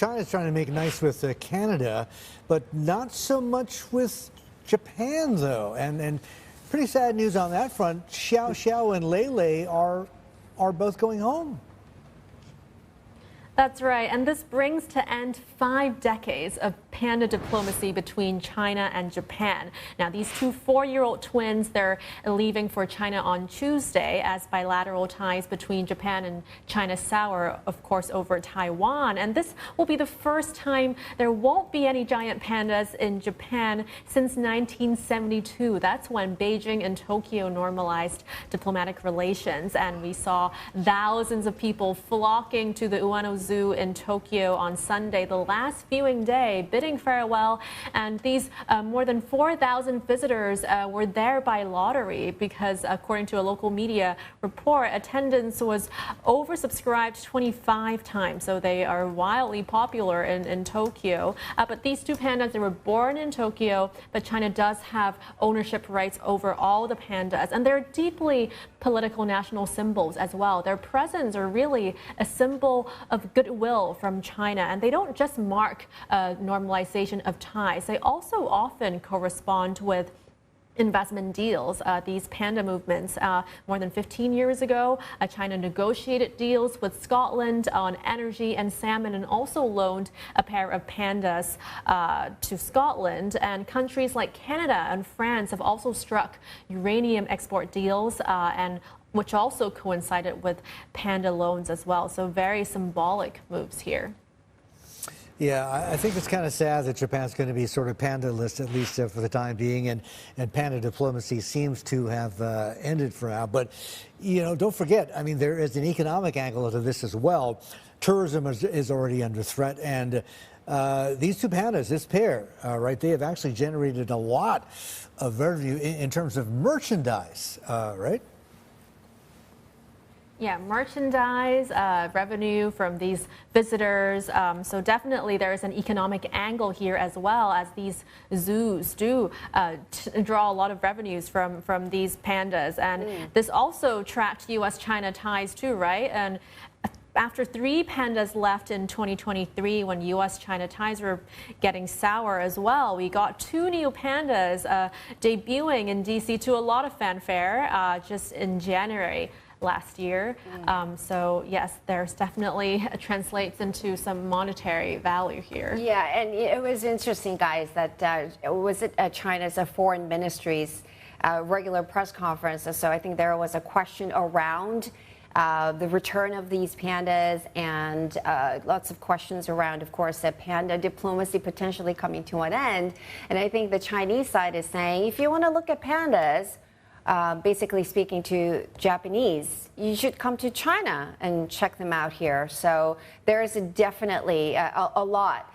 China's trying to make nice with Canada, but not so much with Japan, though. And pretty sad news on that front. Xiao Xiao and Lei are both going home. That's right, and this brings to end 5 decades of panda diplomacy between China and Japan. Now, these two 4-year-old twins, they're leaving for China on Tuesday as bilateral ties between Japan and China sour, of course, over Taiwan. And this will be the first time there won't be any giant pandas in Japan since 1972. That's when Beijing and Tokyo normalized diplomatic relations, and we saw thousands of people flocking to the Ueno Zoo in Tokyo on Sunday, the last viewing day, bidding farewell. And these more than 4,000 visitors were there by lottery because, according to a local media report, attendance was oversubscribed 25 times. So they are wildly popular in Tokyo. But these two pandas, they were born in Tokyo, but China does have ownership rights over all the pandas. And they're deeply political national symbols as well. Their presence are really a symbol of goodwill from China, and they don't just mark normalization of ties. They also often correspond with investment deals. These panda movements, more than 15 years ago, China negotiated deals with Scotland on energy and salmon, and also loaned a pair of pandas to Scotland. And countries like Canada and France have also struck uranium export deals, and which also coincided with panda loans as well. So very symbolic moves here. Yeah, I think it's kind of sad that Japan's going to be sort of panda-less, at least for the time being, and panda diplomacy seems to have ended for now. But, you know, don't forget, I mean, there is an economic angle to this as well. Tourism is already under threat, and these two pandas, this pair, right, they have actually generated a lot of revenue in terms of merchandise, right? Yeah, merchandise, revenue from these visitors. So definitely there is an economic angle here, as well as these zoos do draw a lot of revenues from these pandas. And this also tracked U.S.-China ties too, right? And after 3 pandas left in 2023, when U.S.-China ties were getting sour as well, we got 2 new pandas debuting in D.C. to a lot of fanfare just in January last year. So yes, there's definitely translates into some monetary value here. Yeah, and it was interesting, guys, that was it China's foreign ministry's regular press conference. So I think there was a question around the return of these pandas, and lots of questions around, of course, the panda diplomacy potentially coming to an end. And I think the Chinese side is saying, if you want to look at pandas, basically speaking to Japanese, you should come to China and check them out here. So there is definitely a lot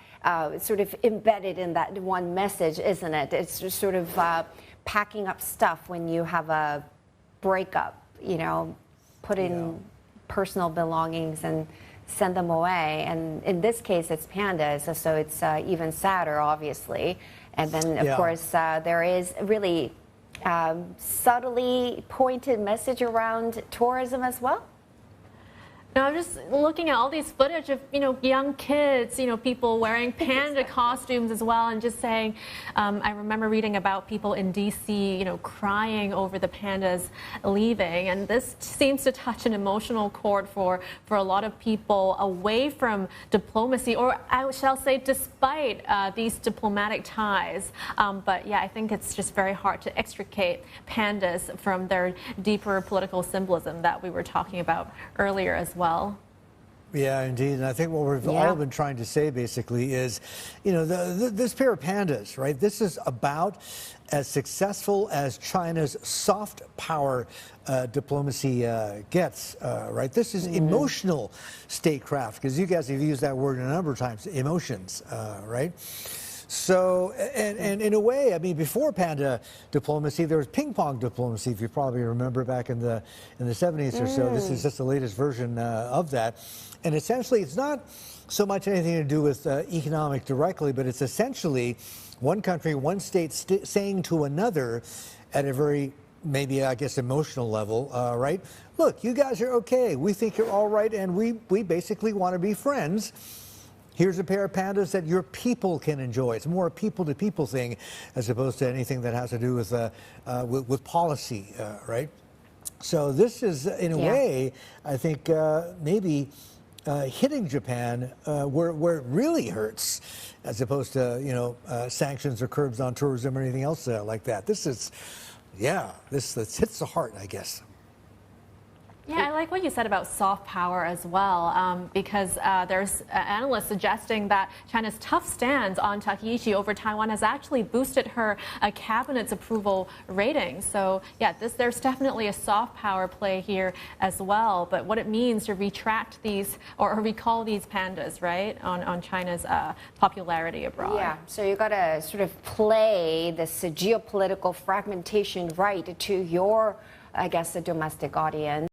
sort of embedded in that one message, isn't it? It's just sort of packing up stuff when you have a breakup, you know, put in personal belongings and send them away. And in this case, it's pandas, so it's even sadder, obviously. And then, of course, there is really subtly pointed message around tourism as well. Now, just looking at all these footage of, you know, young kids, you know, people wearing panda costumes as well, and just saying, I remember reading about people in D.C., you know, crying over the pandas leaving. And this seems to touch an emotional chord for a lot of people away from diplomacy, or I shall say despite these diplomatic ties. But yeah, I think it's just very hard to extricate pandas from their deeper political symbolism that we were talking about earlier as well. Yeah, indeed. And I think what we've all been trying to say basically is, you know, this pair of pandas, right? This is about as successful as China's soft power diplomacy gets, right? This is emotional statecraft, because you guys have used that word a number of times, emotions, right? So, and in a way, I mean, before panda diplomacy, there was ping pong diplomacy, if you probably remember back in the 70s or so. This is just the latest version of that. And essentially, it's not so much anything to do with economic directly, but it's essentially one country, one state saying to another at a very, maybe, I guess, emotional level, right? Look, you guys are okay. We think you're all right, and we basically want to be friends. here's a pair of pandas that your people can enjoy. It's more a people-to-people thing as opposed to anything that has to do with policy, right? So this is, in a way, I think maybe hitting Japan where it really hurts, as opposed to sanctions or curbs on tourism or anything else like that. This is, this hits the heart, I guess. Yeah, I like what you said about soft power as well, because there's analysts suggesting that China's tough stance on Takaichi over Taiwan has actually boosted her cabinet's approval rating. So, yeah, there's definitely a soft power play here as well. But what it means to retract these or recall these pandas, right, on China's popularity abroad. Yeah, so you got to sort of play this geopolitical fragmentation right to your, I guess, the domestic audience.